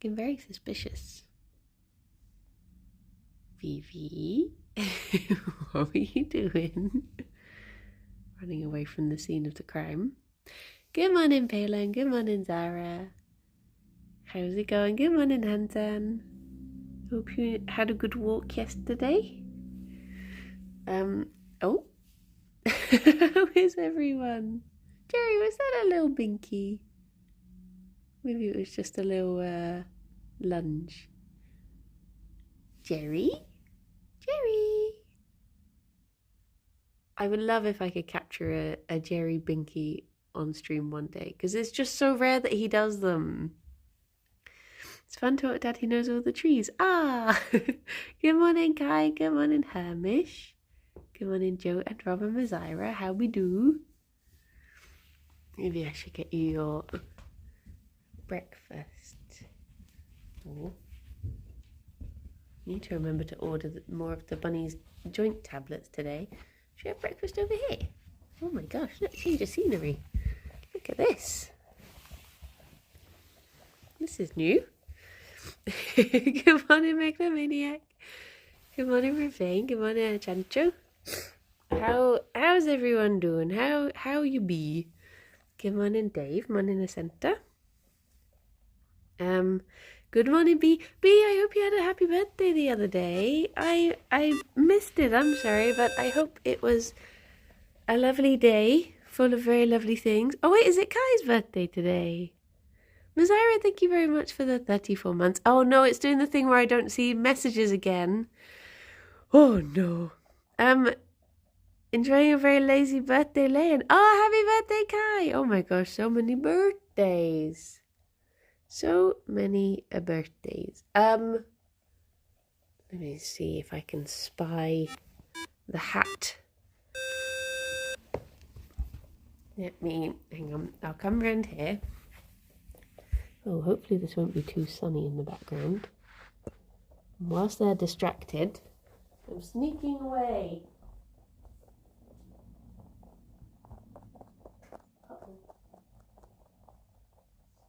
looking very suspicious. Vivi, what were you doing? Running away from the scene of the crime. Good morning, Palin. Good morning, Zara. How's it going? Good morning, Hansan. Hope you had a good walk yesterday. Oh. Where's everyone? Jerry, was that a little binky? Maybe it was just a little lunge. Jerry? Jerry! I would love if I could capture a Jerry Binky on stream one day, because it's just so rare that he does them. It's fun to Daddy knows all the trees. Ah! Good morning, Kai. Good morning, Hamish. Good morning, Joe and Rob and Mazira. How we do? Maybe I should get you your breakfast. Oh. Need to remember to order more of the bunny's joint tablets today. Should we have breakfast over here? Oh my gosh, let's change the scenery. Look at this. This is new. Good morning, Megalomaniac. Good morning, Ravine. Good morning, Chancho. How's everyone doing? How you be? Good morning, Dave. Morning, Ascenta. Good morning, B. B, I hope you had a happy birthday the other day. I missed it, I'm sorry, but I hope it was a lovely day full of very lovely things. Oh wait, is it Kai's birthday today? Mazira, thank you very much for the 34 months. Oh no, it's doing the thing where I don't see messages again. Oh no. Enjoying a very lazy birthday, Leon. Oh, happy birthday, Kai. Oh my gosh, so many birthdays. So many birthdays. Let me see if I can spy the hat. Let me, hang on, I'll come round here. Oh, hopefully this won't be too sunny in the background. And whilst they're distracted, I'm sneaking away.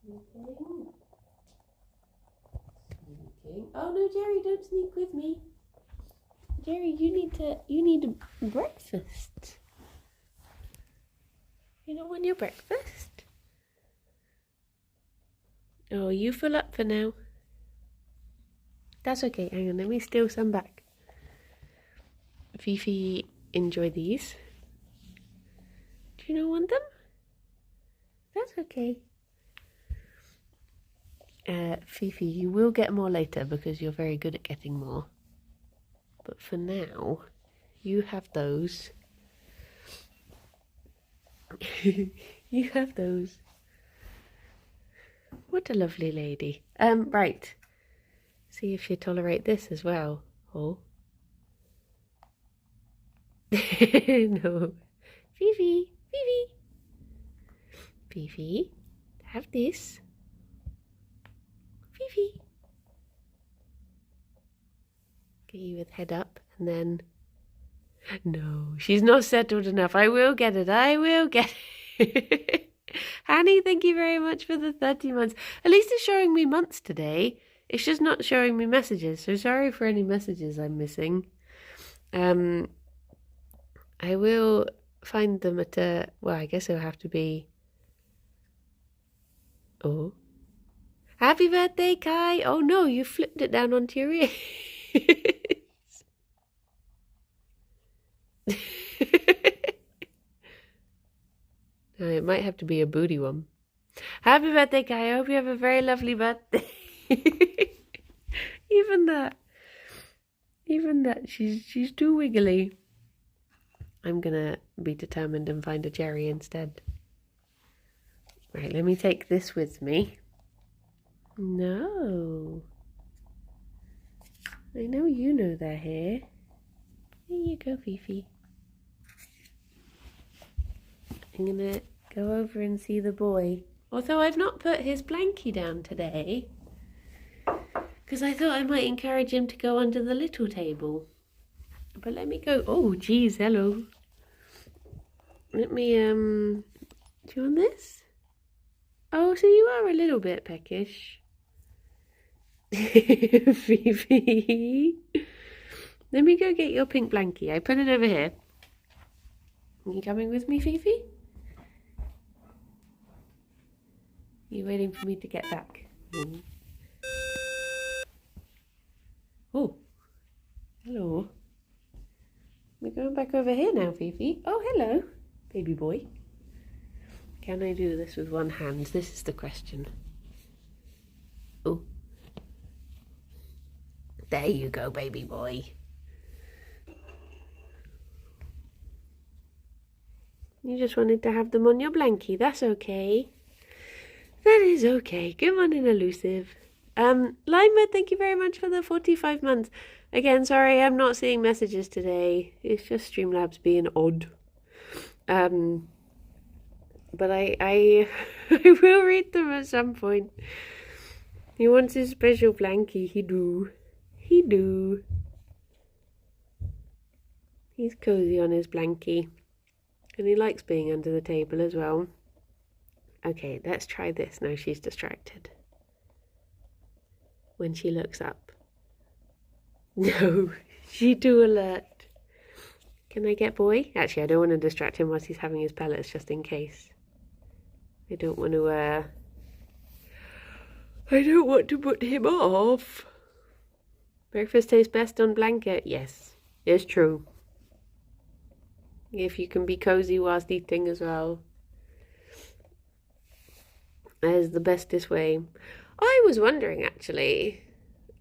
Sneaking. Oh no, Jerry, don't sneak with me. Jerry, you need breakfast. You don't want your breakfast? Oh, you fill up for now. That's okay, hang on, let me steal some back. Fifi, enjoy these. Do you not want them? That's okay. Fifi, you will get more later because you're very good at getting more. But for now, you have those. You have those. What a lovely lady. Right. See if you tolerate this as well. Oh. No. Fifi, Fifi. Fifi, have this. Fifi. Get you with head up and then... No, she's not settled enough. I will get it. I will get it. Hanny, thank you very much for the 30 months. At least it's showing me months today. It's just not showing me messages. So sorry for any messages I'm missing. I will find them at a... Well, I guess it'll have to be... Oh. Happy birthday, Kai. Oh no, you flipped it down onto your ear. It might have to be a booty one. Happy birthday, Kai. I hope you have a very lovely birthday. Even that, she's too wiggly. I'm gonna be determined and find a Jerry instead. Right, let me take this with me. No. I know you know they're here. There you go, Fifi. I'm gonna go over and see the boy. Although I've not put his blankie down today, because I thought I might encourage him to go under the little table. But let me go. Oh, geez, hello. Let me, do you want this? Oh, so you are a little bit peckish. Fifi. Let me go get your pink blankie. I put it over here. Are you coming with me, Fifi? You waiting for me to get back? Oh, hello. We're going back over here now, Fifi. Oh, hello, baby boy. Can I do this with one hand? This is the question. Oh. There you go, baby boy. You just wanted to have them on your blankie. That's okay. That is okay. Good morning, Elusive. Lima, thank you very much for the 45 months. Again, sorry, I'm not seeing messages today. It's just Streamlabs being odd. But I will read them at some point. He wants his special blankie. He do. He's cozy on his blankie. And he likes being under the table as well. Okay, let's try this. Now she's distracted. When she looks up. No, she too alert. Can I get boy? Actually, I don't want to distract him whilst he's having his pellets, just in case. I don't want to put him off. Breakfast tastes best on blanket. Yes, it's true. If you can be cozy whilst eating as well. That is the bestest way. I was wondering, actually,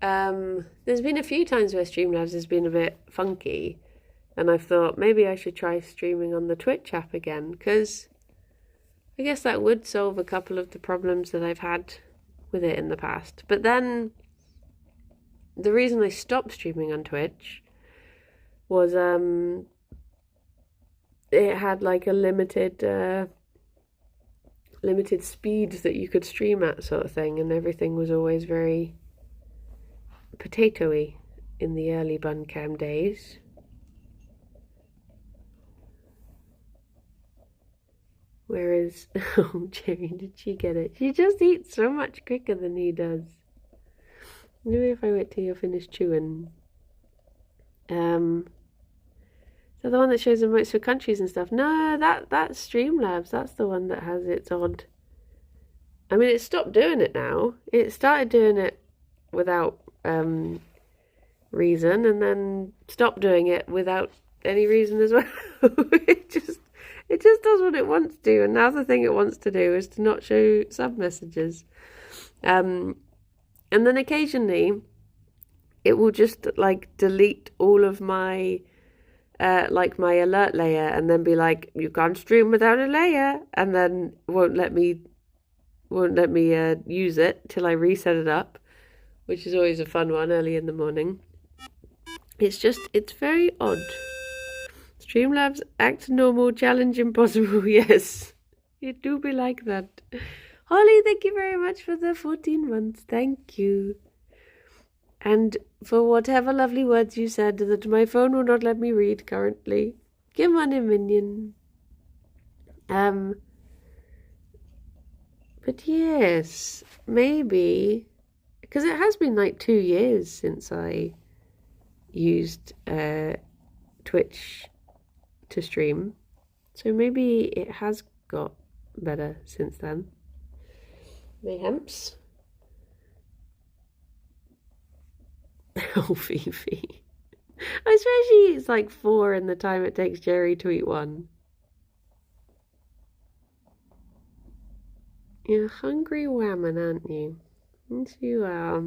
there's been a few times where Streamlabs has been a bit funky, and I thought maybe I should try streaming on the Twitch app again, because I guess that would solve a couple of the problems that I've had with it in the past. But then the reason I stopped streaming on Twitch was it had like a limited speed that you could stream at, sort of thing, and everything was always very potatoey in the early Buncam days. Whereas, oh, Jerry, did she get it? She just eats so much quicker than he does. Maybe if I wait till you're finished chewing. So the one that shows emotes for countries and stuff. No, that's Streamlabs. That's the one that has its odd. I mean, it stopped doing it now. It started doing it without reason, and then stopped doing it without any reason as well. It just does what it wants to, and now the thing it wants to do is to not show sub messages. And then occasionally it will just like delete all of my like my alert layer, and then be like, you can't stream without a layer, and then won't let me use it till I reset it up, which is always a fun one early in the morning. It's very odd. Streamlabs act normal, challenge impossible. Yes, it do be like that. Holly, thank you very much for the 14 months. Thank you. And for whatever lovely words you said that my phone will not let me read currently. Good morning, Minion. But yes, maybe, because it has been like 2 years since I used Twitch to stream. So maybe it has got better since then. Mayhems. Oh, Fifi. I swear she eats like 4 in the time it takes Jerry to eat 1. You're a hungry whammon, aren't you? Yes, you are.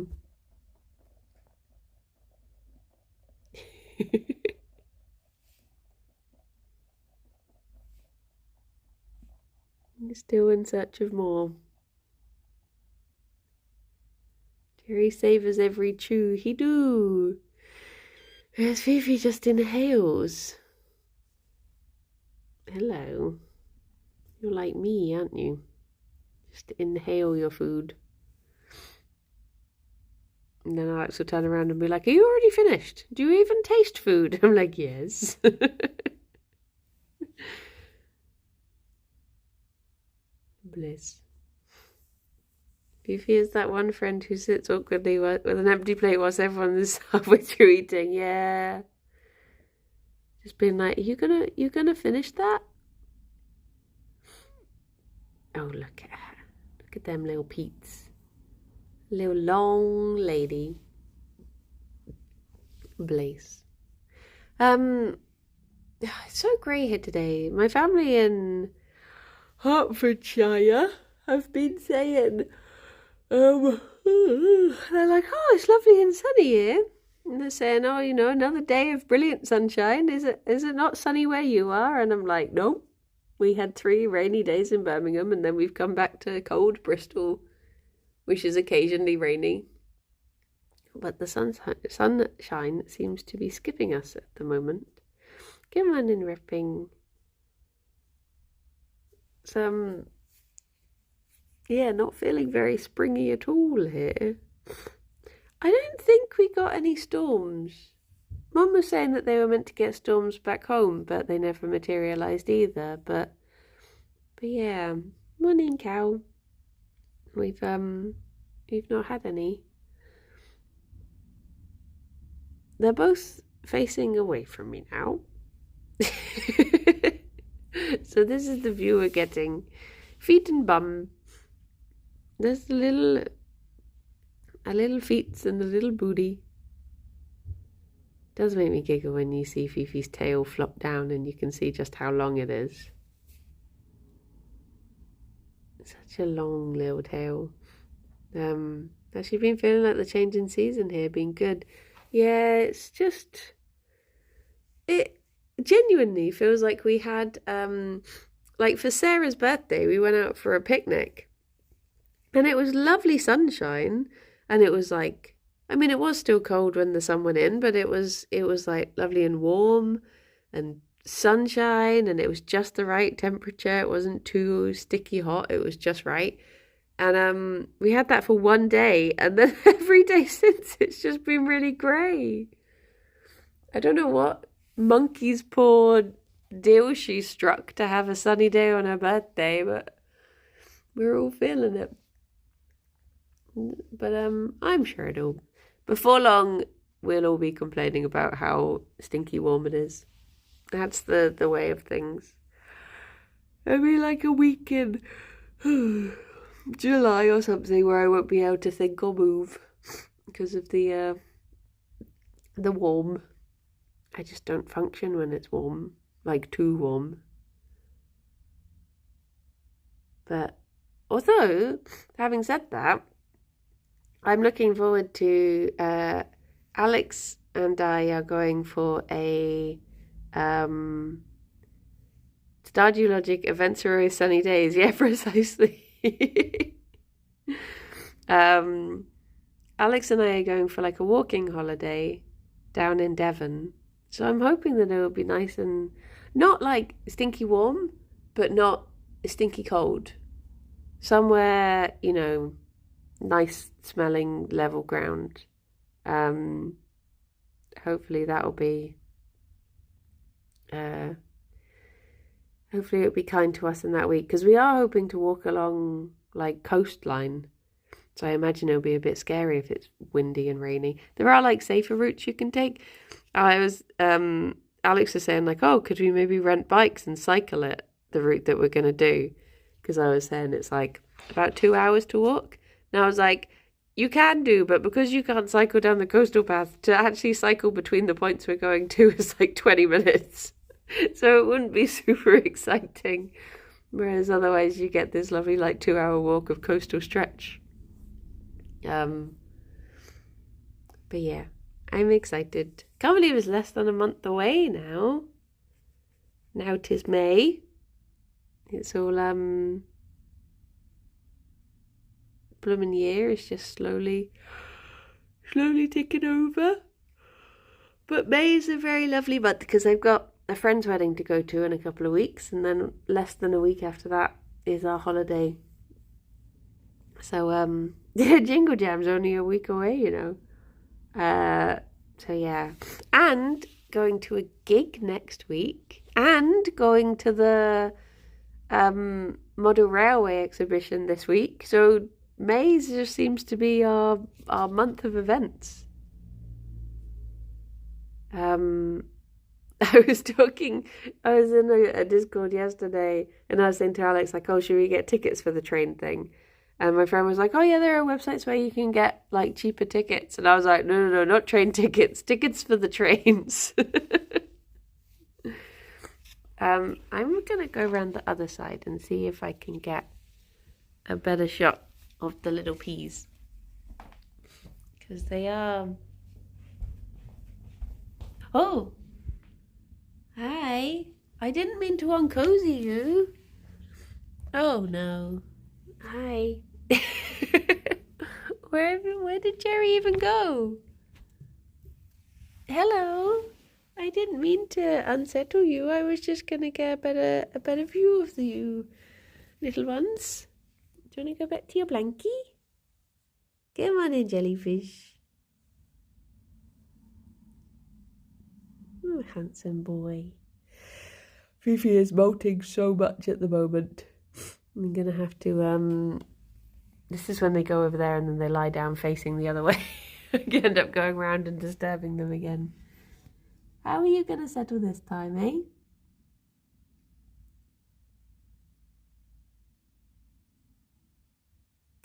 You're still in search of more. Jerry savours every chew he do. Whereas Fifi just inhales. Hello. You're like me, aren't you? Just inhale your food. And then Alex will turn around and be like, are you already finished? Do you even taste food? I'm like, yes. Bliss. Fifi is that one friend who sits awkwardly with an empty plate whilst everyone is halfway through eating. Yeah. Just being like, you gonna finish that? Oh, look at her. Look at them little Pete's. Little long lady. Blaze. It's so grey here today. My family in Hertfordshire have been saying, they're like, oh, it's lovely and sunny here. And they're saying, oh, another day of brilliant sunshine. Is it not sunny where you are? And I'm like, nope. We had 3 rainy days in Birmingham, and then we've come back to cold Bristol, which is occasionally rainy. But the sunshine seems to be skipping us at the moment. Good morning, Ripping. Not feeling very springy at all here. I don't think we got any storms. Mum was saying that they were meant to get storms back home, but they never materialised either. But yeah, morning, cow. We've not had any. They're both facing away from me now. So this is the view we're getting. Feet and bum. There's a little feet and a little booty. It does make me giggle when you see Fifi's tail flop down and you can see just how long it is. Such a long little tail. Has she been feeling like the change in season here being good? Yeah, it's just, it genuinely feels like we had, like for Sarah's birthday, we went out for a picnic and it was lovely sunshine, and it was like, I mean, it was still cold when the sun went in, but it was like lovely and warm and sunshine, and it was just the right temperature. It wasn't too sticky hot. It was just right. And we had that for one day, and then every day since it's just been really grey. I don't know what monkey's paw deal she struck to have a sunny day on her birthday, but we're all feeling it. But I'm sure before long we'll all be complaining about how stinky warm it is. That's the way of things. I mean, like a week in July or something where I won't be able to think or move because of the warm. I just don't function when it's warm, like too warm. But although, having said that, I'm looking forward to Alex and I are going for a Stardew Logic Events Are Always Sunny Days. Yeah, precisely. Alex and I are going for like a walking holiday down in Devon. So I'm hoping that it will be nice and not like stinky warm, but not stinky cold. Somewhere, nice smelling level ground. Hopefully that'll be hopefully it'll be kind to us in that week, because we are hoping to walk along like coastline, so I imagine it'll be a bit scary if it's windy and rainy. There are like safer routes you can take. Alex was saying like, oh, could we maybe rent bikes and cycle it the route that we're gonna do, because I was saying it's like about 2 hours to walk. And I was like, you can do, but because you can't cycle down the coastal path, to actually cycle between the points we're going to is like 20 minutes. So it wouldn't be super exciting. Whereas otherwise you get this lovely like 2 hour walk of coastal stretch. But yeah, I'm excited. Can't believe it's less than a month away now. Now 'tis May. It's all blooming year is just slowly ticking over. But May is a very lovely month because I've got a friend's wedding to go to in a couple of weeks, and then less than a week after that is our holiday. So Jingle Jam's only a week away, so yeah, and going to a gig next week, and going to the Model Railway exhibition this week. So May just seems to be our month of events. I was in a Discord yesterday, and I was saying to Alex, like, oh, should we get tickets for the train thing? And my friend was like, oh, yeah, there are websites where you can get, like, cheaper tickets. And I was like, no, not train tickets. Tickets for the trains. I'm going to go around the other side and see if I can get a better shot of the little peas. Because they are... Oh! Hi! I didn't mean to uncozy you. Oh, no. Hi. Where did Jerry even go? Hello. I didn't mean to unsettle you. I was just gonna get a better view of you little ones. Do you want to go back to your blankie? Come on in, jellyfish. Oh, handsome boy. Fifi is molting so much at the moment. I'm gonna have to this is when they go over there and then they lie down facing the other way. I end up going around and disturbing them again. How are you gonna settle this time, eh?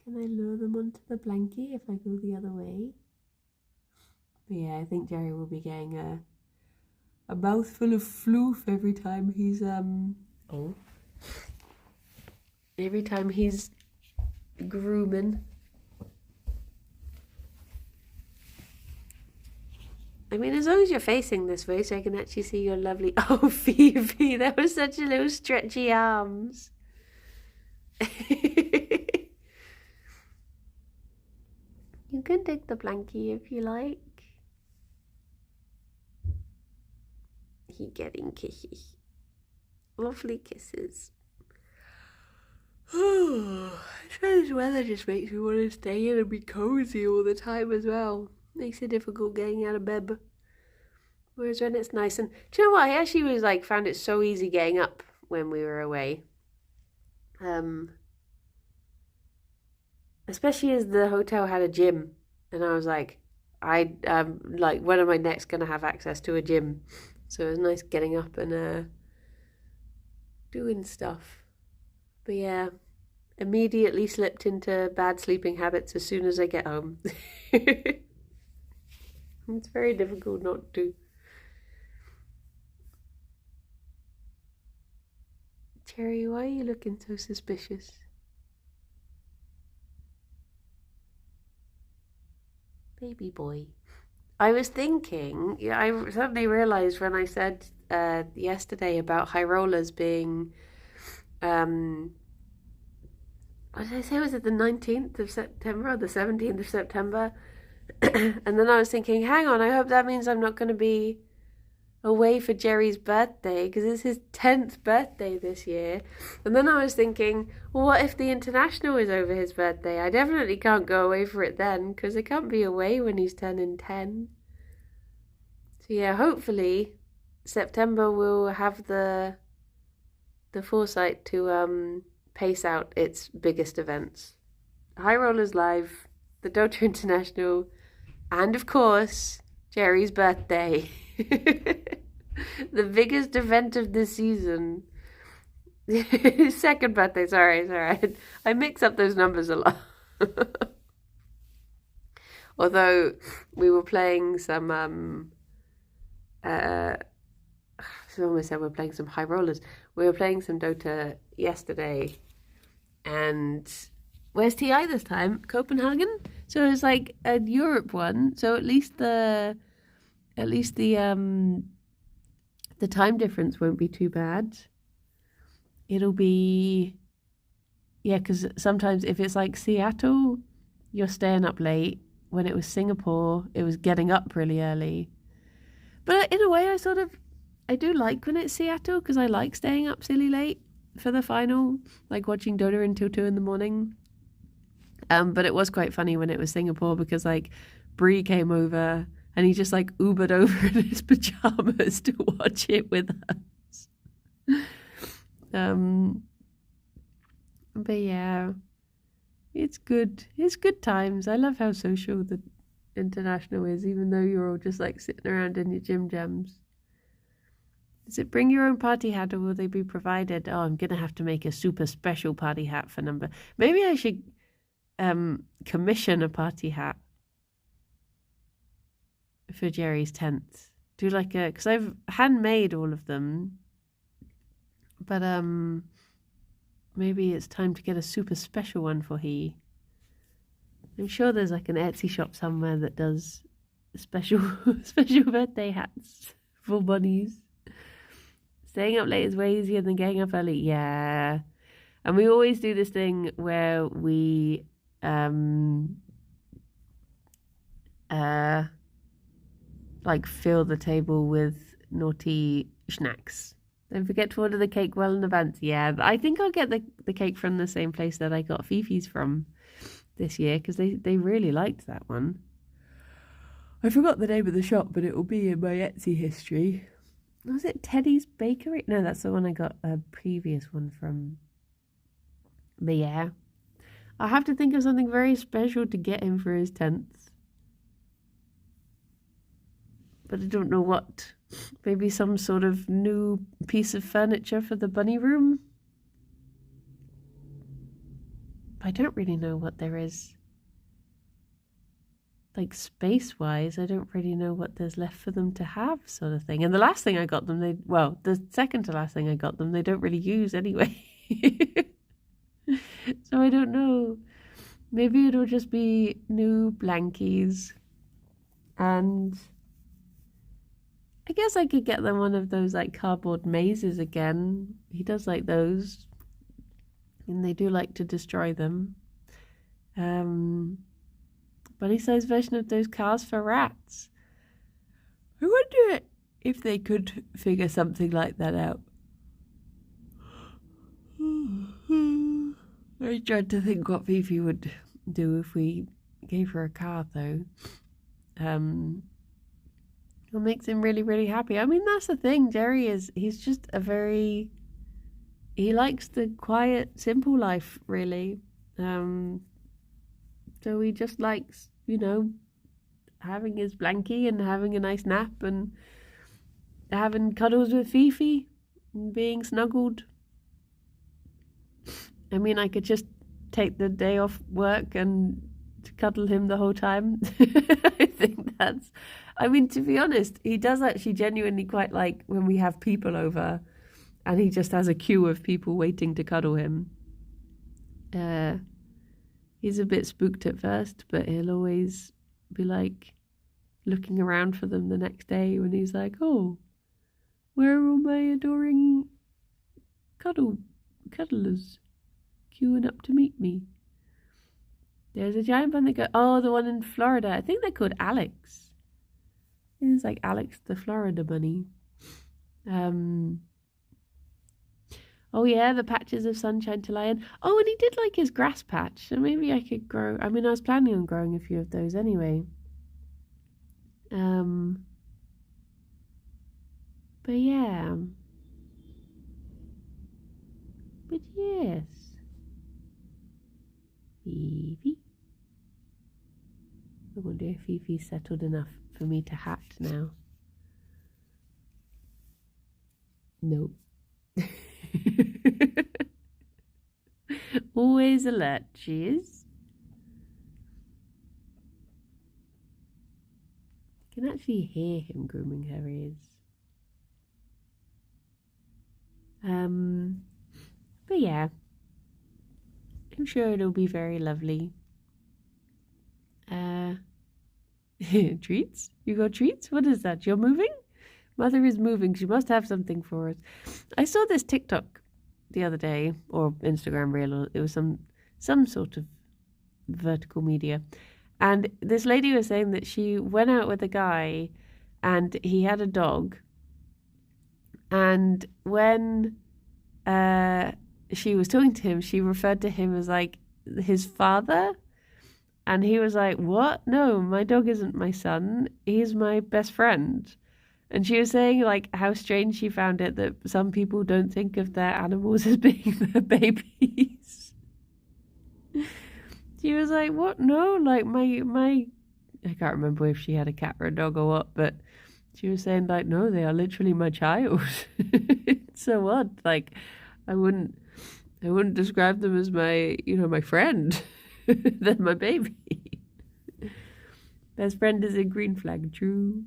Can I lure them onto the blankie if I go the other way? But yeah, I think Jerry will be getting a mouthful of floof every time he's every time he's grooming. I mean, as long as you're facing this way so I can actually see your lovely... Oh, Phoebe, that was such a little stretchy arms. You can take the blankie if you like. He getting kisses. Lovely kisses. Oh, this weather just makes me want to stay in and be cozy all the time as well. Makes it difficult getting out of bed. Whereas when it's nice and... Do you know what? I actually was like, found it so easy getting up when we were away. Especially as the hotel had a gym. And I was like, when am I next going to have access to a gym? So it was nice getting up and doing stuff. But yeah, immediately slipped into bad sleeping habits as soon as I get home. It's very difficult not to. Cherry, why are you looking so suspicious? Baby boy. I was thinking, I suddenly realised when I said yesterday about high rollers being, what did I say? Was it the 19th of September or the 17th of September? And then I was thinking, hang on, I hope that means I'm not going to be away for Jerry's birthday because it's his 10th birthday this year. And then I was thinking, well, what if the international is over his birthday? I definitely can't go away for it then because I can't be away when he's turning 10. So yeah, hopefully September will have the foresight to pace out its biggest events. High Rollers Live, the Dota International, and of course, Jerry's birthday. The biggest event of the season. His second birthday, sorry. I mix up those numbers a lot. Although we were playing some someone said we're playing some high rollers. We were playing some Dota yesterday, and where's TI this time? Copenhagen. So it's like a Europe one. So at least the time difference won't be too bad. It'll be, yeah, because sometimes if it's like Seattle, you're staying up late. When it was Singapore, it was getting up really early. But in a way, I do like when it's Seattle because I like staying up silly late for the final, like watching Dota until 2 in the morning. But it was quite funny when it was Singapore because like Bree came over and he just like Ubered over in his pajamas to watch it with us. But yeah, It's good. It's good times. I love how social the international is, even though you're all just like sitting around in your gym jams. Is it bring your own party hat or will they be provided? Oh, I'm gonna have to make a super special party hat for number. Maybe I should commission a party hat for Jerry's 10th. Do like a, because I've handmade all of them, but maybe it's time to get a super special one for he. I'm sure there's like an Etsy shop somewhere that does special birthday hats for bunnies. Staying up late is way easier than getting up early. Yeah. And we always do this thing where we like fill the table with naughty snacks. Don't forget to order the cake well in advance. Yeah, I think I'll get the cake from the same place that I got Fifi's from this year because they really liked that one. I forgot the name of the shop, but it will be in my Etsy history. Was it Teddy's Bakery? No, that's the one I got a previous one from. But yeah, I'll have to think of something very special to get him for his 10th. But I don't know what. Maybe some sort of new piece of furniture for the bunny room? I don't really know what there is. Like space-wise, I don't really know what there's left for them to have, sort of thing. And the last thing I got them, the second to last thing I got them, they don't really use anyway. So I don't know. Maybe it'll just be new blankies. And I guess I could get them one of those like cardboard mazes again. He does like those. And they do like to destroy them. Bunny-sized version of those cars for rats. I wonder if they could figure something like that out. I tried to think what Fifi would do if we gave her a car, though. What makes him really, really happy. I mean, that's the thing. Jerry he's just he likes the quiet, simple life, really. So he just likes, having his blankie and having a nice nap and having cuddles with Fifi and being snuggled. I mean, I could just take the day off work and cuddle him the whole time. I think to be honest, he does actually genuinely quite like when we have people over and he just has a queue of people waiting to cuddle him. He's a bit spooked at first, but he'll always be like looking around for them the next day when he's like, oh, where are all my adoring cuddlers queuing up to meet me? There's a giant bunny the one in Florida. I think they're called Alex. It's like Alex the Florida bunny. Oh yeah, the patches of sunshine to lie in. Oh, and he did like his grass patch, so maybe I could grow. I mean, I was planning on growing a few of those anyway. But yeah. But yes. Fifi. I wonder if Fifi's settled enough for me to hat now. Nope. Always alert, she is. I can actually hear him grooming her ears. But yeah, I'm sure it'll be very lovely. Treats? You got treats? What is that? You're moving? Mother is moving. She must have something for us. I saw this TikTok the other day, or Instagram reel, or it was some sort of vertical media. And this lady was saying that she went out with a guy and he had a dog. And when she was talking to him, she referred to him as like his father. And he was like, what? No, my dog isn't my son. He's my best friend. And she was saying like how strange she found it that some people don't think of their animals as being their babies. She was like, what? No, like my I can't remember if she had a cat or a dog or what, but she was saying like, no, they are literally my child. It's so odd. Like, I wouldn't describe them as my, my friend. They're my baby. Best friend is a green flag, true.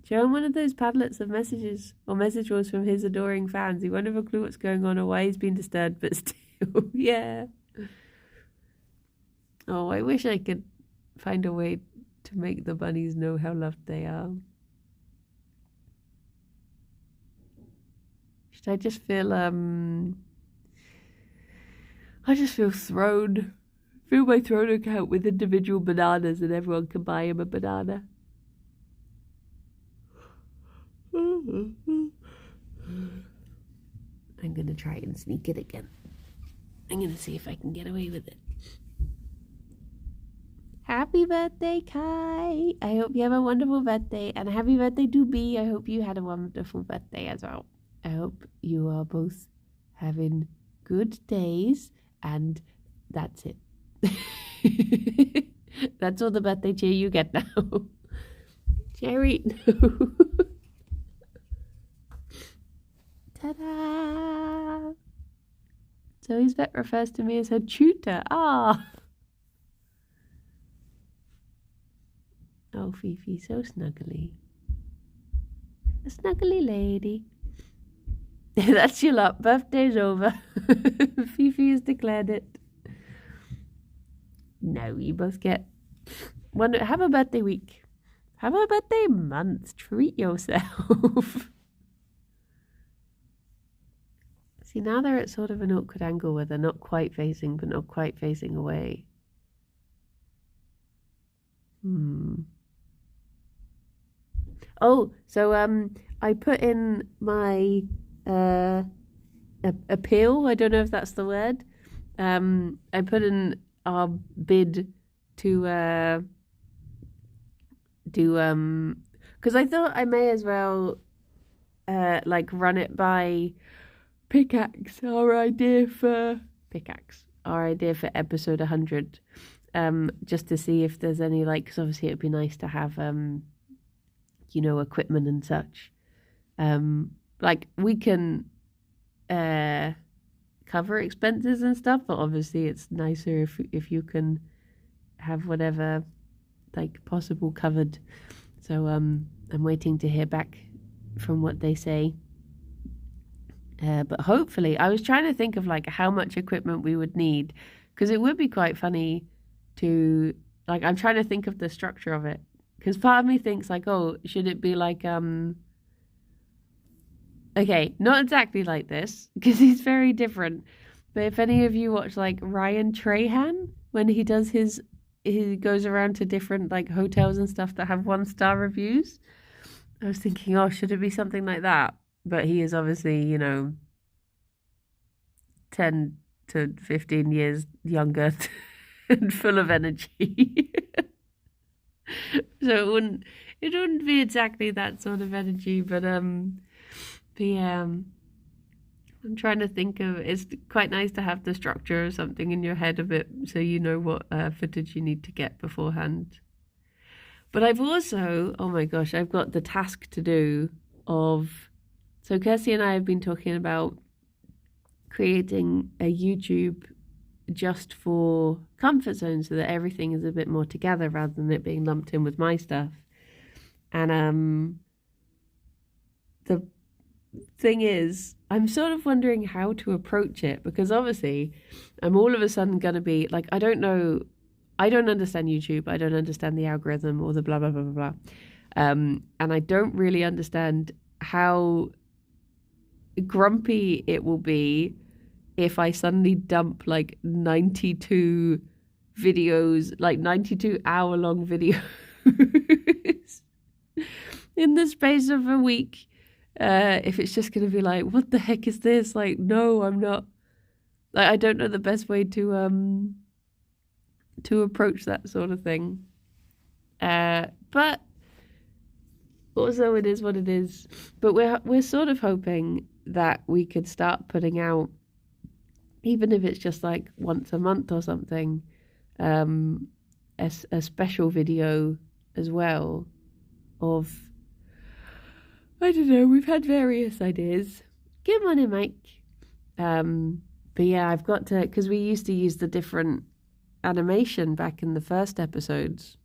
Show him one of those padlets of messages or message boards from his adoring fans. He won't have a clue what's going on or why he's been disturbed, but still, yeah. Oh, I wish I could find a way to make the bunnies know how loved they are. Should I just feel, I just feel thrown. Fill my throat account with individual bananas and everyone can buy him a banana. I'm going to try and sneak it again. I'm going to see if I can get away with it. Happy birthday, Kai. I hope you have a wonderful birthday. And happy birthday to B. I hope you had a wonderful birthday as well. I hope you are both having good days. And that's it. That's all the birthday cheer you get now. Jerry, no. Ta-da! Zoe's vet refers to me as her tutor. Ah. Oh, Fifi, so snuggly. A snuggly lady. That's your lot. Birthday's over. Fifi has declared it. No, you both get one. Have a birthday week. Have a birthday month. Treat yourself. See, now they're at sort of an awkward angle where they're not quite facing, but not quite facing away. Oh, so I put in my appeal. I don't know if that's the word. I put in our bid to do because I thought I may as well like run it by Pickaxe, our idea for episode 100, just to see if there's any, like, because obviously it'd be nice to have equipment and such. Like, we can cover expenses and stuff, but obviously it's nicer if you can have whatever like possible covered. So I'm waiting to hear back from what they say. But hopefully, I was trying to think of like how much equipment we would need, because it would be quite funny to, like, I'm trying to think of the structure of it, because part of me thinks like, oh, should it be like okay, not exactly like this, because he's very different, but if any of you watch like Ryan Trahan, when he goes around to different like hotels and stuff that have 1-star reviews, I was thinking, oh, should it be something like that? But he is obviously, 10 to 15 years younger and full of energy. So it wouldn't be exactly that sort of energy, but yeah, I'm trying to think of, it's quite nice to have the structure or something in your head of it, so you know what footage you need to get beforehand. But I've also, oh my gosh, I've got the task to do of, so Kirsty and I have been talking about creating a YouTube just for Comfort Zone, so that everything is a bit more together rather than it being lumped in with my stuff. And the thing is, I'm sort of wondering how to approach it, because obviously I'm all of a sudden going to be like, I don't understand YouTube, I don't understand the algorithm or the blah blah blah blah blah, and I don't really understand how grumpy it will be if I suddenly dump like 92 videos, like 92 hour-long videos in the space of a week. If it's just going to be like, what the heck is this? Like, no, I'm not. Like, I don't know the best way to approach that sort of thing. But also, it is what it is. But we're sort of hoping that we could start putting out, even if it's just like once a month or something, a special video as well of, I don't know, we've had various ideas. Good morning, Mike. But yeah, I've got to, because we used to use the different animation back in the first episodes,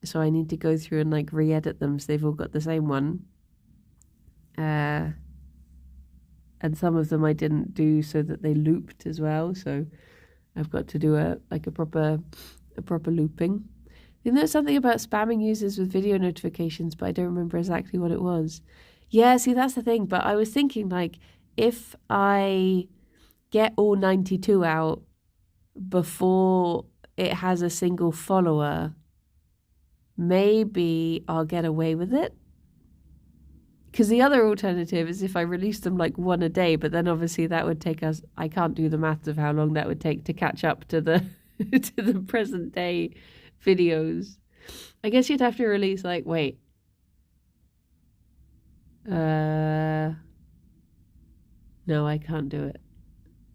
so I need to go through and like re-edit them so they've all got the same one. And some of them I didn't do so that they looped as well, so I've got to do a proper looping. You know something about spamming users with video notifications, but I don't remember exactly what it was. Yeah, see, that's the thing. But I was thinking, like, if I get all 92 out before it has a single follower, maybe I'll get away with it. Because the other alternative is if I release them like one a day, but then obviously that would take us, I can't do the maths of how long that would take to catch up to the to the present day videos. I guess you'd have to release like, wait. No, I can't do it.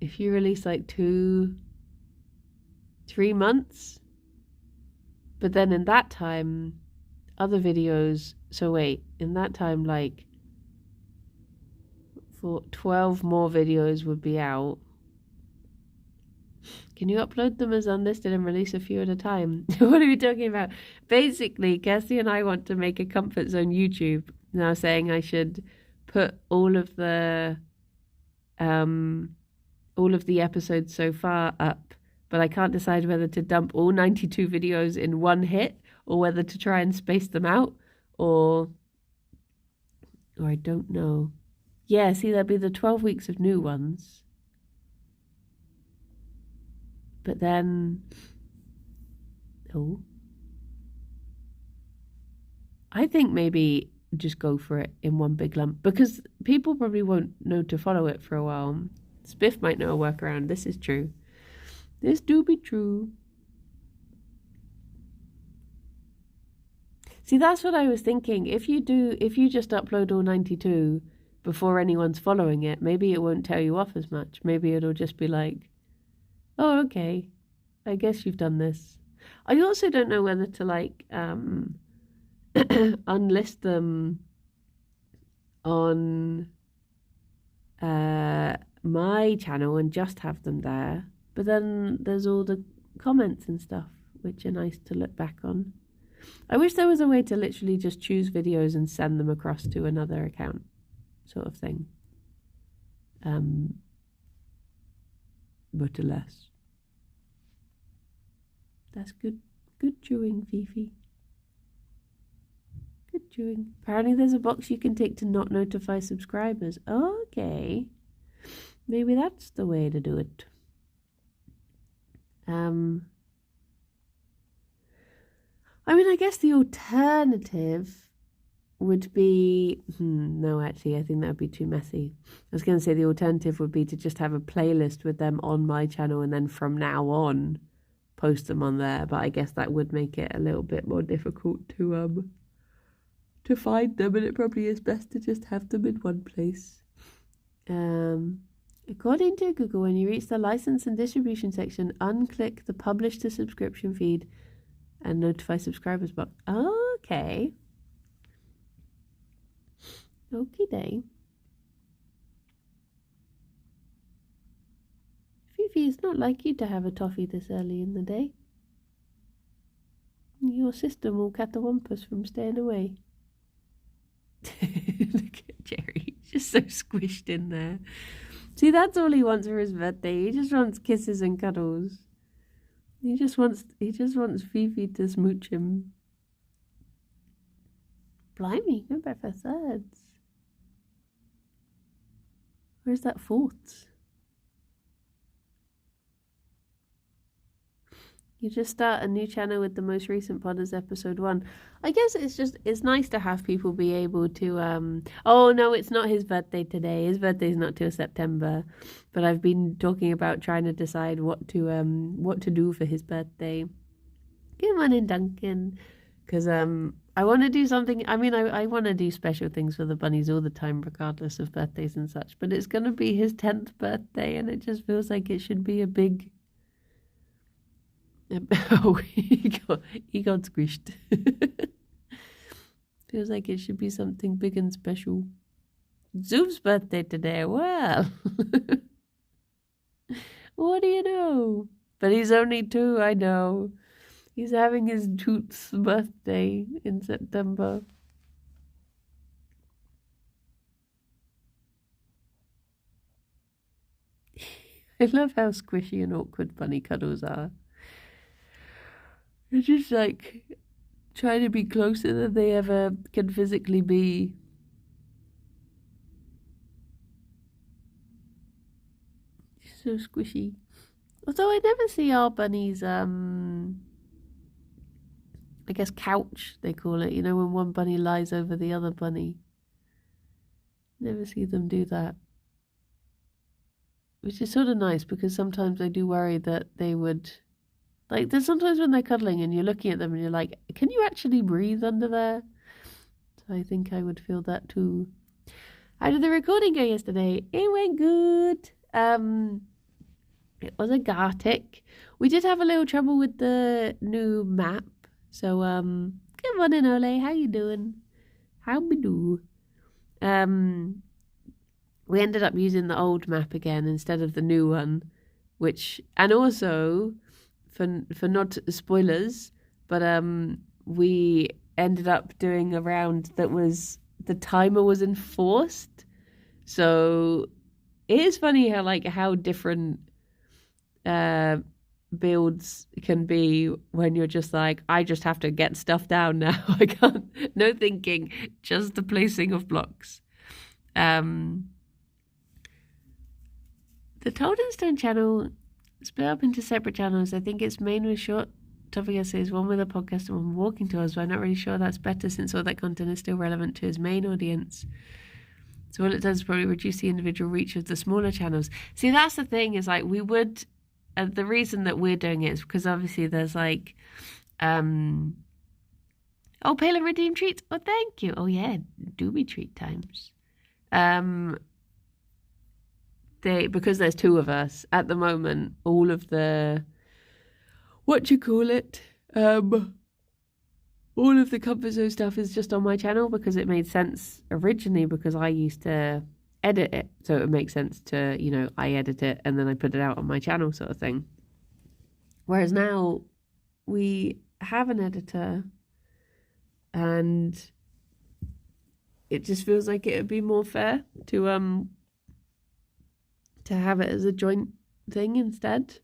If you release like 2-3 months, but then in that time, other videos, so wait, in that time, like, for 12 more videos would be out. Can you upload them as unlisted and release a few at a time? What are we talking about? Basically, Kirsty and I want to make a Comfort Zone YouTube. Now saying I should put all of the episodes so far up, but I can't decide whether to dump all 92 videos in one hit or whether to try and space them out, or I don't know. Yeah, see, there'll be the 12 weeks of new ones. But then, I think maybe just go for it in one big lump, because people probably won't know to follow it for a while. Spiff might know a workaround. This is true. This do be true. See, that's what I was thinking. If you just upload all 92 before anyone's following it, maybe it won't tear you off as much. Maybe it'll just be like, oh, okay, I guess you've done this. I also don't know whether to like unlist them on my channel and just have them there. But then there's all the comments and stuff, which are nice to look back on. I wish there was a way to literally just choose videos and send them across to another account, sort of thing. But alas. That's good chewing, Fifi. Good chewing. Apparently there's a box you can take to not notify subscribers. Okay. Maybe that's the way to do it. I mean, I guess the alternative would be... no, actually, I think that would be too messy. I was going to say the alternative would be to just have a playlist with them on my channel and then from now on post them on there. But I guess that would make it a little bit more difficult to find them, and it probably is best to just have them in one place. According to Google, when you reach the license and distribution section, unclick the publish to subscription feed and notify subscribers box. Okay. Okie day. Fifi, it's not like you to have a toffee this early in the day. Your system will catawampus from staying away. Look at Jerry, he's just so squished in there. See, that's all he wants for his birthday. He just wants kisses and cuddles. He just wants Fifi to smooch him. Blimey, go back for thirds. Where's that fourth? You just start a new channel with the most recent pod as episode 1. I guess it's nice to have people be able to, oh no, it's not his birthday today. His birthday's not till September. But I've been talking about trying to decide what to do for his birthday. Good morning, Duncan. Because I want to do something. I mean, I want to do special things for the bunnies all the time, regardless of birthdays and such. But it's going to be his 10th birthday, and it just feels like it should be a big Oh, he got squished. Feels like it should be something big and special. Zoom's birthday today. Well, what do you know? But he's only 2, I know. He's having his Tooth's birthday in September. I love how squishy and awkward bunny cuddles are. It's just like trying to be closer than they ever can physically be. So squishy. Although I never see our bunnies, I guess couch, they call it. You know, when one bunny lies over the other bunny. Never see them do that. Which is sort of nice because sometimes I do worry that they would... Like, there's sometimes when they're cuddling and you're looking at them and you're like, can you actually breathe under there? So I think I would feel that too. How did the recording go yesterday? It went good. It was a Gartic. We did have a little trouble with the new map. So, good morning, Ole. How you doing? How we do? We ended up using the old map again instead of the new one, which, and also... For not spoilers, but we ended up doing a round that was the timer was enforced. So it is funny how different builds can be when you're just like, I just have to get stuff down now. I can't, no thinking, just the placing of blocks. The Totenstone channel split up into separate channels. I think it's main with short topic essays, one with a podcast and one walking tours, but I'm not really sure that's better since all that content is still relevant to his main audience. So all it does is probably reduce the individual reach of the smaller channels. See, that's the thing, is like we would, the reason that we're doing it is because obviously there's like, oh, Pale and Redeem treats. Oh, thank you. Oh yeah, do be treat times. Because there's 2 of us at the moment, all of the all of the Comfort Zone stuff is just on my channel because it made sense originally because I used to edit it, so it would make sense to, you know, I edit it and then I put it out on my channel sort of thing. Whereas now we have an editor and it just feels like it would be more fair to have it as a joint thing instead.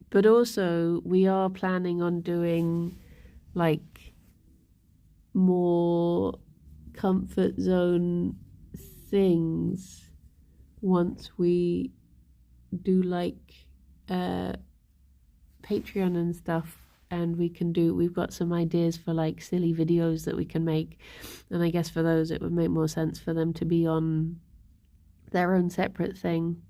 But also we are planning on doing like more Comfort Zone things once we do like Patreon and stuff. And we've got some ideas for like silly videos that we can make. And I guess for those, it would make more sense for them to be on their own separate thing.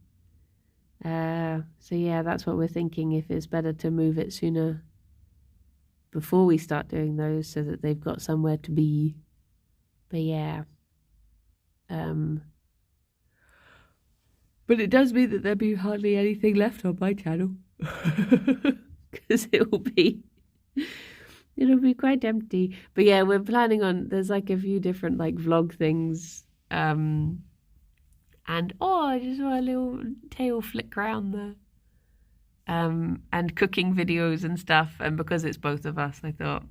So yeah, that's what we're thinking, if it's better to move it sooner before we start doing those so that they've got somewhere to be. But yeah. But it does mean that there'll be hardly anything left on my channel. Because it'll be quite empty. But yeah, we're planning on, there's like a few different like vlog things, and I just saw a little tail flick around there, and cooking videos and stuff. And because it's both of us, I thought,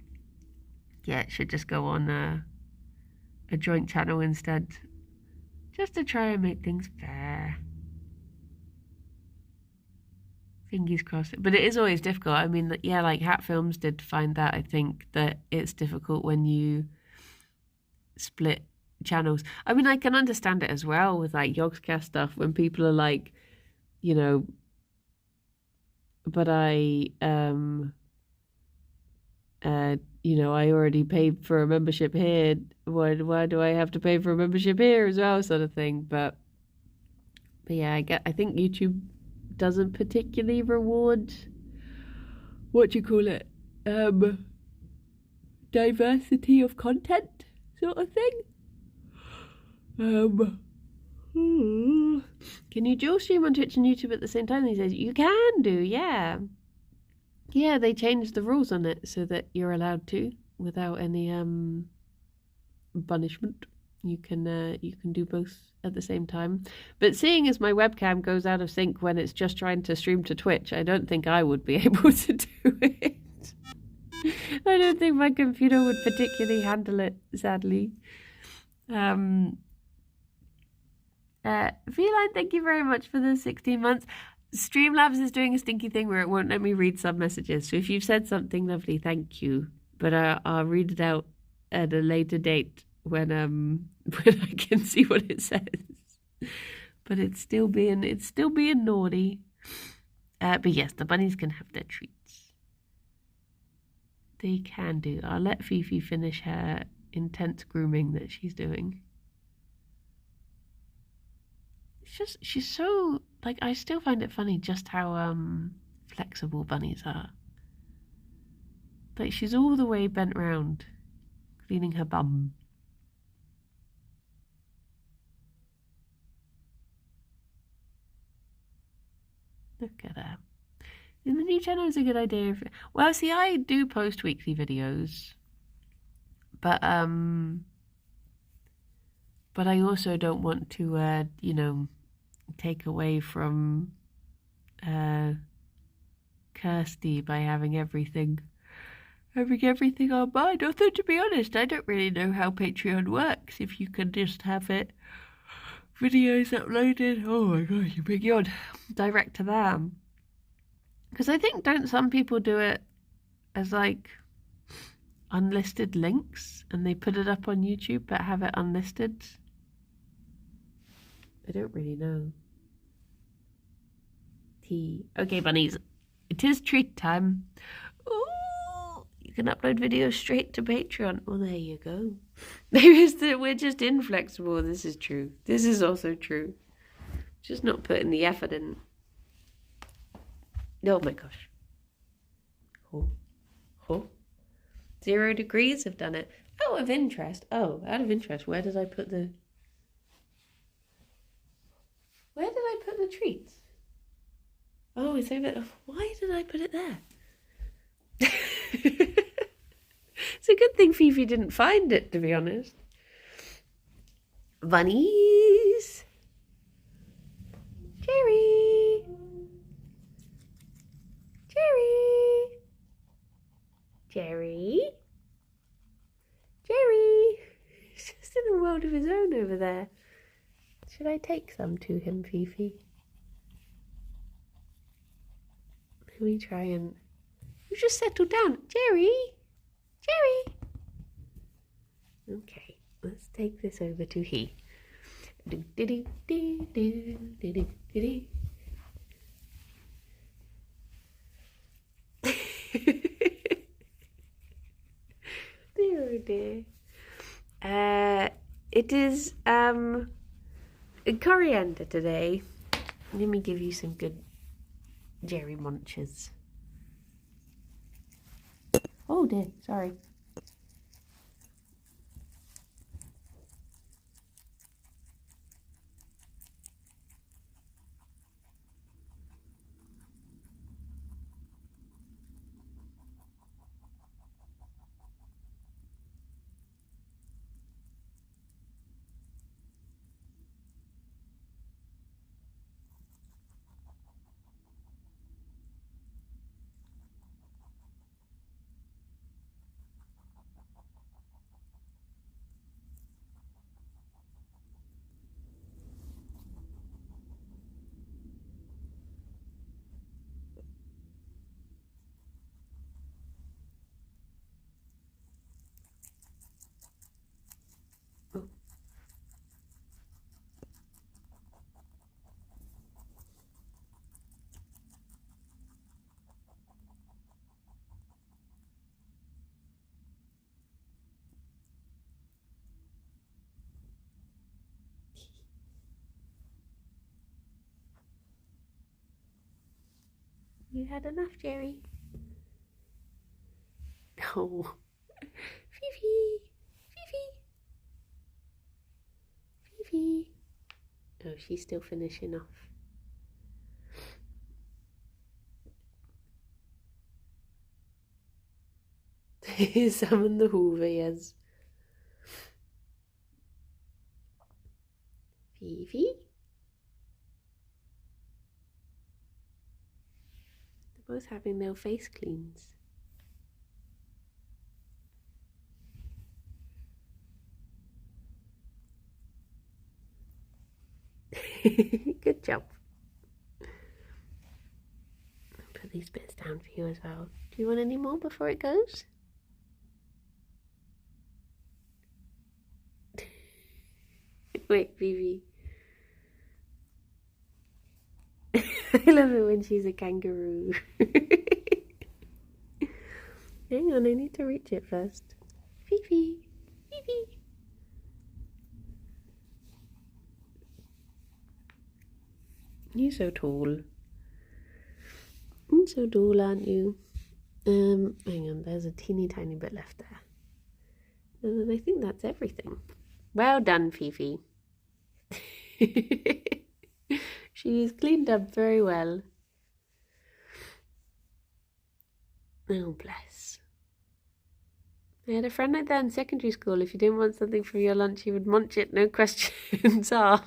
yeah, it should just go on a joint channel instead, just to try and make things fair. Fingers crossed. But it is always difficult. I mean, yeah, like Hat Films did find that, I think, that it's difficult when you split channels. I mean, I can understand it as well with like Yogscast stuff when people are like, you know, but I already paid for a membership here. Why do I have to pay for a membership here as well, sort of thing. But yeah, I think YouTube doesn't particularly reward diversity of content sort of thing. Can you dual stream on Twitch and YouTube at the same time? He says you can do, yeah. Yeah, they changed the rules on it so that you're allowed to without any punishment. You can do both at the same time. But seeing as my webcam goes out of sync when it's just trying to stream to Twitch, I don't think I would be able to do it. I don't think my computer would particularly handle it, sadly. Feline, thank you very much for the 16 months. Streamlabs is doing a stinky thing where it won't let me read some messages. So if you've said something lovely, thank you. But I'll read it out at a later date when I can see what it says. But it's still being naughty. But yes, the bunnies can have their treats. They can do. I'll let Fifi finish her intense grooming that she's doing. She's so, like, I still find it funny just how flexible bunnies are. Like, she's all the way bent round, cleaning her bum. Look at her. And the new channel is a good idea. Well, see, I do post weekly videos, but I also don't want to, take away from Kirsty by having everything on mine. Although, to be honest, I don't really know how Patreon works. If you can just have it, videos uploaded, oh my gosh, you big yawn, direct to them. Because I think, don't some people do it as like unlisted links and they put it up on YouTube but have it unlisted? I don't really know. Okay, bunnies, it is treat time. Ooh, you can upload videos straight to Patreon. Well, there you go. Maybe it's that we're just inflexible. This is true. This is also true. Just not putting the effort in. Oh my gosh. Oh. 0 degrees have done it. Out of interest, where did I put the treats? Oh, it's over. Why did I put it there? It's a good thing Fifi didn't find it, to be honest. Bunnies. Jerry. He's just in a world of his own over there. Should I take some to him, Fifi? Let me try and... You just settle down. Jerry! Okay, let's take this over to he. Dear. It is coriander today. Let me give you some good Jerry munches. Oh dear, sorry. You had enough, Jerry? Oh. Fifi. No, she's still finishing off. Summon the Hoover, yes. Fifi? They're both having their face cleans. Good job. I'll put these bits down for you as well. Do you want any more before it goes? Wait, Vivi. I love it when she's a kangaroo. Hang on, I need to reach it first. Fifi, Fifi. You're so tall. You're so tall, aren't you? Hang on, there's a teeny tiny bit left there. And I think that's everything. Well done, Fifi. She's cleaned up very well. Oh, bless. I had a friend like that in secondary school. If you didn't want something for your lunch, you would munch it, no questions asked.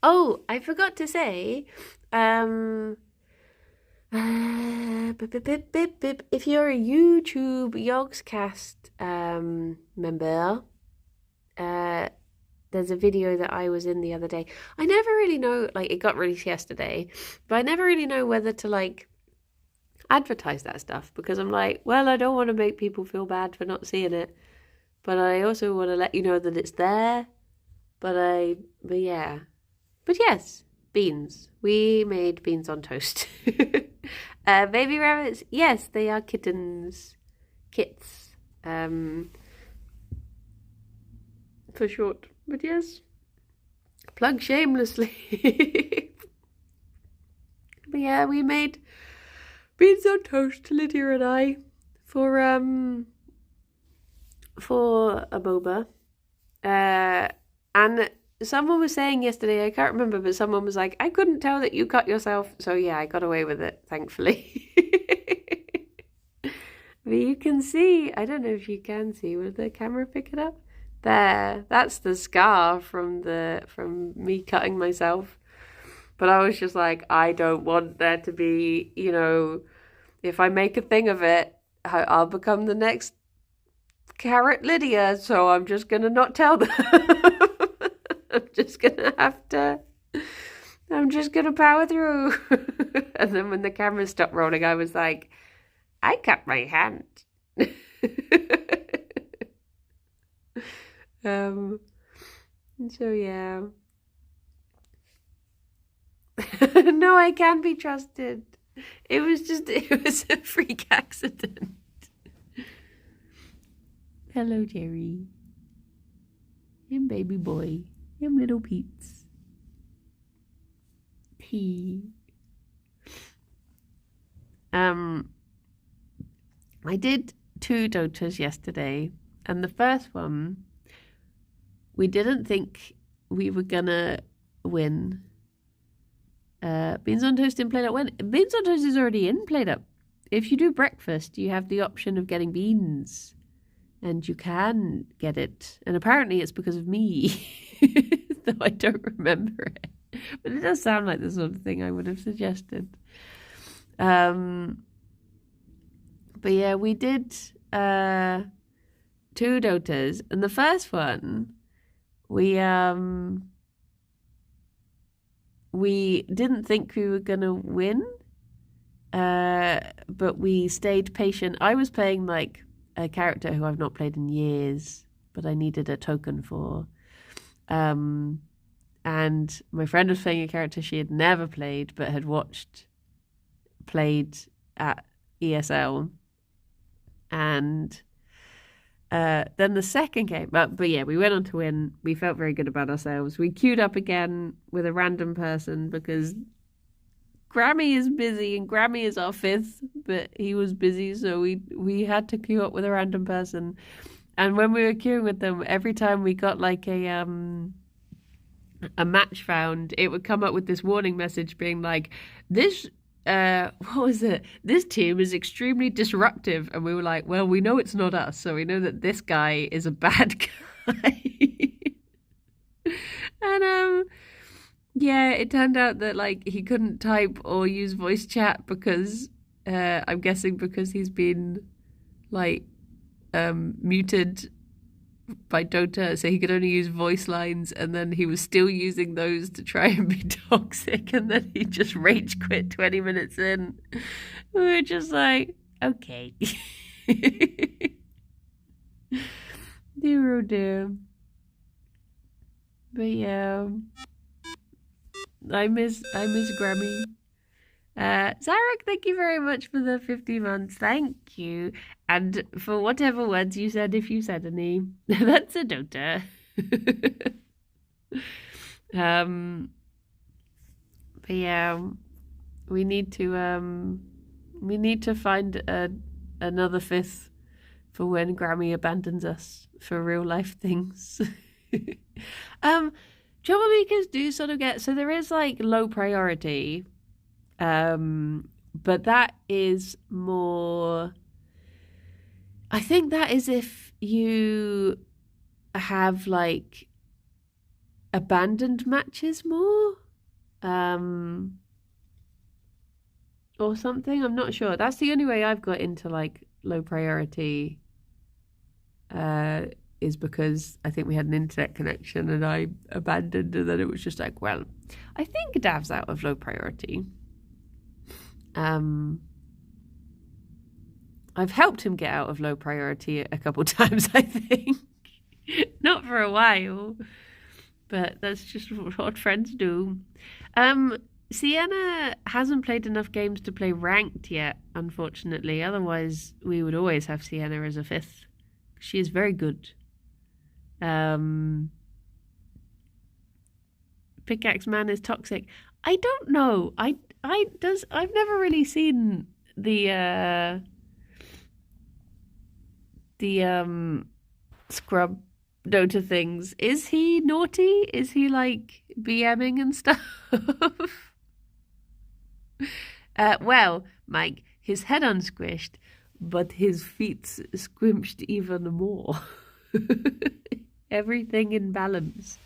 Oh, I forgot to say, if you're a YouTube Yogscast member, there's a video that I was in the other day. I never really know, like, it got released yesterday, but I never really know whether to, like, advertise that stuff, because I'm like, well, I don't want to make people feel bad for not seeing it, but I also want to let you know that it's there. But yes, beans. We made beans on toast. Baby rabbits, yes, they are kittens. Kits. For short. But yes. Plug shamelessly. But yeah, we made beans on toast, Lydia and I, for a boba. And someone was saying yesterday, I can't remember, but someone was like, I couldn't tell that you cut yourself. So yeah, I got away with it, thankfully. But you can see, I don't know if you can see, will the camera pick it up? There, that's the scar from me cutting myself. But I was just like, I don't want there to be, you know, if I make a thing of it, I'll become the next Carrot Lydia, so I'm just going to not tell them. I'm just going to power through. And then when the camera stopped rolling, I was like, I cut my hand. So yeah. No, I can't be trusted. It was a freak accident. Hello, Jerry. Him baby boy. Him little Pete's. He. I did 2 Dotas yesterday, and the first one, we didn't think we were gonna win. Beans on Toast in PlateUp when Beans on Toast is already in PlateUp. If you do breakfast, you have the option of getting beans, and you can get it. And apparently it's because of me, though I don't remember it. But it does sound like the sort of thing I would have suggested. But yeah, we did 2 Dotas, and the first one, we didn't think we were gonna win, but we stayed patient. I was playing like a character who I've not played in years, but I needed a token for. And my friend was playing a character she had never played, but had played at ESL. And then the second game, but yeah, we went on to win. We felt very good about ourselves. We queued up again with a random person because Grammy is busy, and Grammy is our 5th, but he was busy, so we had to queue up with a random person. And when we were queuing with them, every time we got like a match found, it would come up with this warning message being like, this what was it? This team is extremely disruptive. And we were like, well, we know it's not us, so we know that this guy is a bad guy. And yeah, it turned out that like he couldn't type or use voice chat because I'm guessing because he's been like muted by Dota, so he could only use voice lines, and then he was still using those to try and be toxic, and then he just rage quit 20 minutes in. We were just like, okay. Dear oh dear. But yeah, I miss Grammy. Zarek, thank you very much for the 50 months. Thank you. And for whatever words you said, if you said any, that's a Dota. But yeah, we need to find another fifth for when Grammy abandons us for real life things. Troublemakers do sort of get, so there is like low priority. But that is more, I think that is if you have like abandoned matches more, or something. I'm not sure. That's the only way I've got into like low priority, is because I think we had an internet connection and I abandoned, and then it was just like, well, I think Dav's out of low priority. I've helped him get out of low priority a couple times, I think. Not for a while, but that's just what friends do. Sienna hasn't played enough games to play ranked yet, unfortunately. Otherwise, we would always have Sienna as a fifth. She is very good. Pickaxe Man is toxic. I don't know. I've never really seen the scrub Dota things. Is he naughty? Is he like BMing and stuff? Well, Mike, his head unsquished, but his feet squinched even more. Everything in balance.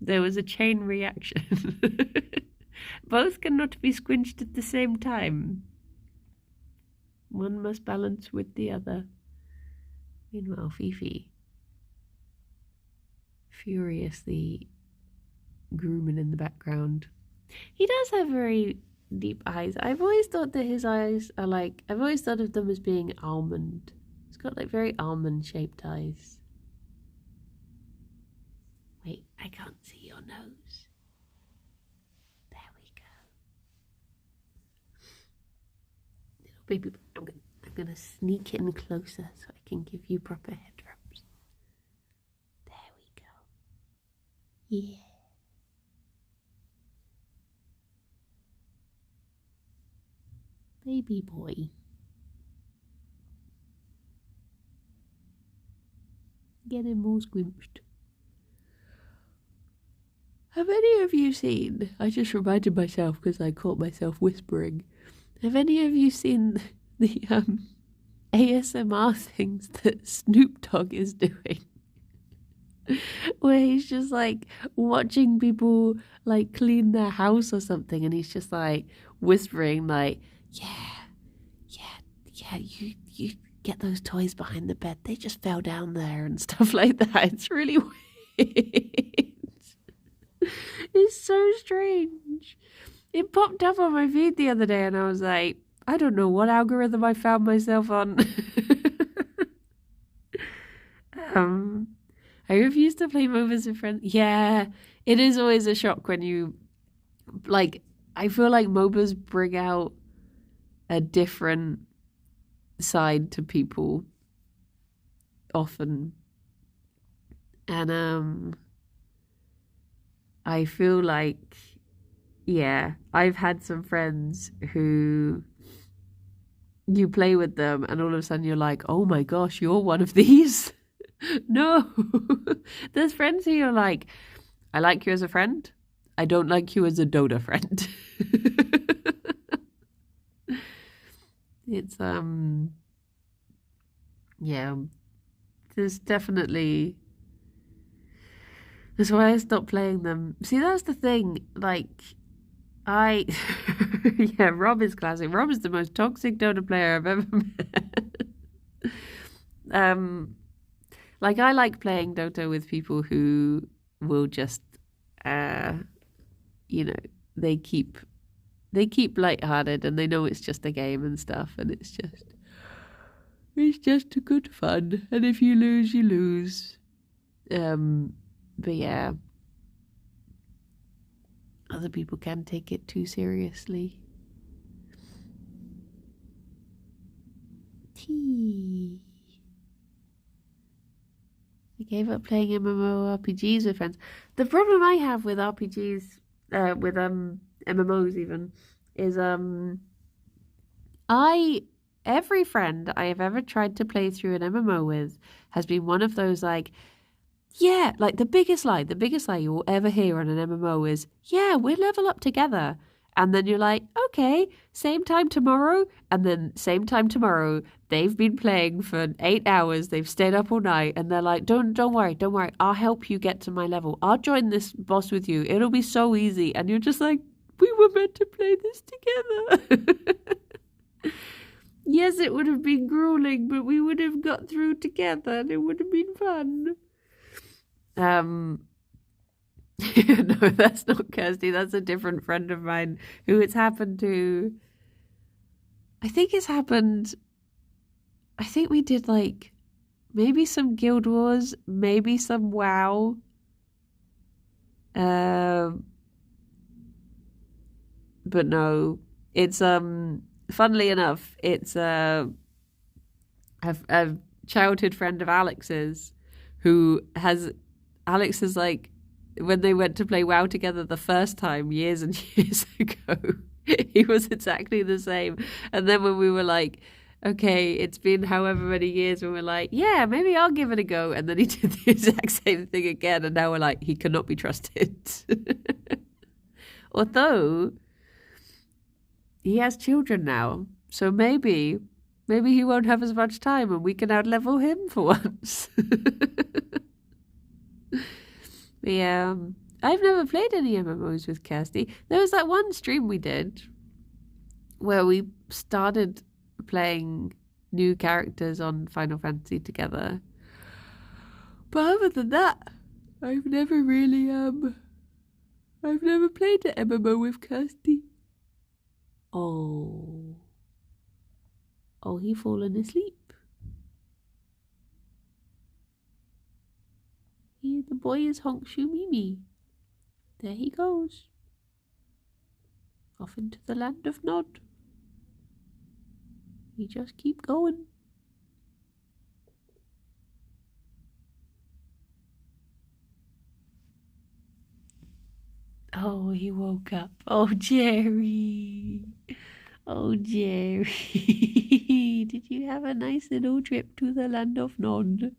There was a chain reaction. Both cannot be squinched at the same time. One must balance with the other. Meanwhile, Fifi, furiously grooming in the background. He does have very deep eyes. I've always thought that his eyes are like, I've always thought of them as being almond. He's got like very almond-shaped eyes. Wait, I can't see your nose. There we go. Little baby, I'm gonna sneak in closer so I can give you proper head rubs. There we go. Yeah. Baby boy. Get him all squinched. Have any of you seen, I just reminded myself because I caught myself whispering, have any of you seen the ASMR things that Snoop Dogg is doing? Where he's just like watching people like clean their house or something, and he's just like whispering like, yeah, you get those toys behind the bed, they just fell down there and stuff like that. It's really weird. It's so strange. It popped up on my feed the other day and I was like, I don't know what algorithm I found myself on. I refuse to play MOBAs with friends. Yeah, it is always a shock when you, like, I feel like MOBAs bring out a different side to people often. And I feel like, yeah, I've had some friends who you play with them and all of a sudden you're like, oh my gosh, you're one of these. No. There's friends who you're like, I like you as a friend. I don't like you as a Dota friend. It's yeah. There's definitely that's why I stopped playing them. See, that's the thing. Like I yeah, Rob is classic. Rob is the most toxic Dota player I've ever met. um like I like playing Dota with people who will just uh you know, they keep lighthearted and they know it's just a game and stuff and it's just a good fun. And if you lose, you lose. But yeah, other people can take it too seriously. Tea. I gave up playing MMORPGs with friends. The problem I have with RPGs, with MMOs even, is I every friend I have ever tried to play through an MMO with has been one of those like, yeah, like the biggest lie you will ever hear on an MMO is, yeah, we'll level up together. And then you're like, okay, same time tomorrow. And then same time tomorrow, they've been playing for 8 hours. They've stayed up all night. And they're like, don't worry. I'll help you get to my level. I'll join this boss with you. It'll be so easy. And you're just like, we were meant to play this together. Yes, it would have been grueling, but we would have got through together and it would have been fun. No, that's not Kirsty. That's a different friend of mine who it's happened to. I think we did like maybe some Guild Wars, maybe some WoW. But no, it's funnily enough, it's a childhood friend of Alex's who has Alex is like, when they went to play WoW together the first time years and years ago, he was exactly the same. And then when we were like, okay, it's been however many years, and we're like, yeah, maybe I'll give it a go. And then he did the exact same thing again. And now we're like, he cannot be trusted. Although he has children now. So maybe he won't have as much time and we can outlevel him for once. Yeah, I've never played any MMOs with Kirsty. There was that one stream we did where we started playing new characters on Final Fantasy together. But other than that, I've never really I've never played an MMO with Kirsty. Oh, he fallen asleep. The boy is Honkshu Mimi. There he goes. Off into the land of Nod. We just keep going. Oh, he woke up. Oh, Jerry. Oh, Jerry. Did you have a nice little trip to the land of Nod?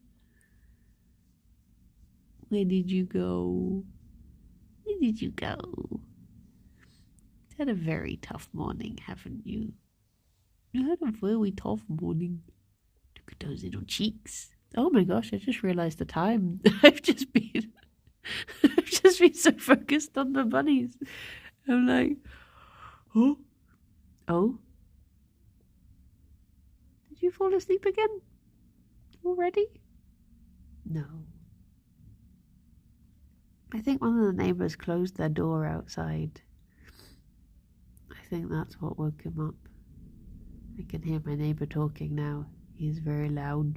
Where did you go? Where did you go? You've had a very tough morning, haven't you? You had a very tough morning. Look at those little cheeks. Oh my gosh, I just realized the time. I've just been so focused on the bunnies. I'm like, oh. Did you fall asleep again? Already? No. I think one of the neighbours closed their door outside. I think that's what woke him up. I can hear my neighbour talking now. He's very loud.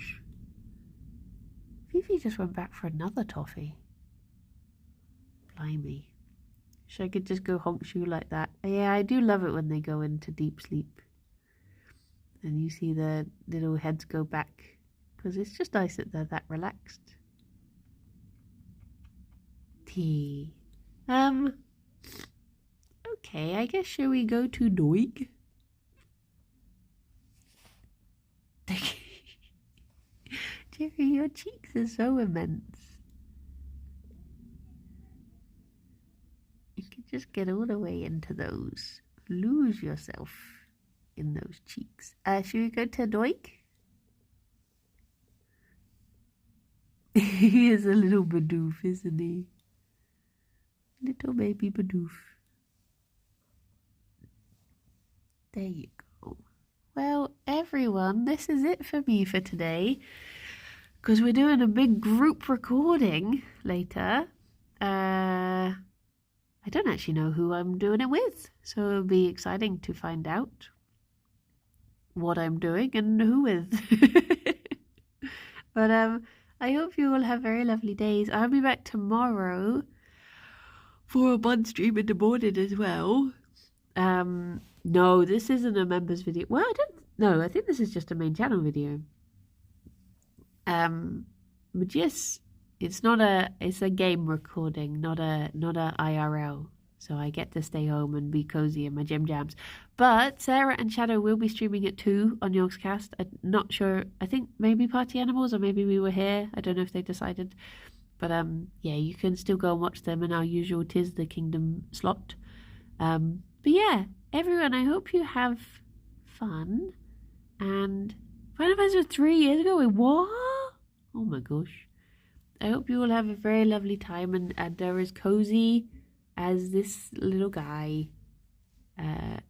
Fifi just went back for another toffee. Blimey. Wish I could just go Honkshu like that. Yeah, I do love it when they go into deep sleep. And you see their little heads go back. Because it's just nice that they're that relaxed. Tea. Okay, I guess shall we go to Doig? Jerry, your cheeks are so immense. You can just get all the way into those. Lose yourself in those cheeks. Should we go to Doik? He is a little Bidoof, isn't he? Little baby Bidoof. There you go. Well, everyone, this is it for me for today. Because we're doing a big group recording later. I don't actually know who I'm doing it with. So it'll be exciting to find out what I'm doing and who with. But I hope you all have very lovely days. I'll be back tomorrow for a bun stream in the morning as well. No, this isn't a members video. Well, I think this is just a main channel video. But yes, it's a game recording, not a IRL. So I get to stay home and be cozy in my gym jams. But Sarah and Shadow will be streaming at 2 on Yogscast. I'm not sure. I think maybe Party Animals or maybe We Were Here. I don't know if they decided. But yeah, you can still go and watch them in our usual Tis the Kingdom slot. But yeah, everyone, I hope you have fun. And Final Fantasy was 3 years ago. Wait, what? Oh my gosh. I hope you all have a very lovely time and are as cozy as this little guy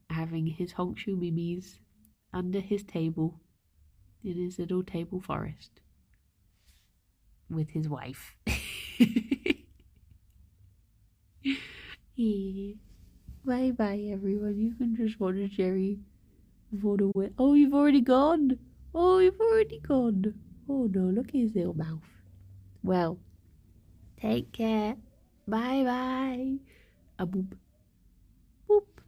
having his Honkshu Mimis under his table in his little table forest with his wife. Yeah. Bye bye everyone. You can just watch Jerry for the win. Oh, you've already gone. Oh, you've already gone. Oh no, look at his little mouth. Well, take care. Bye bye. A boop.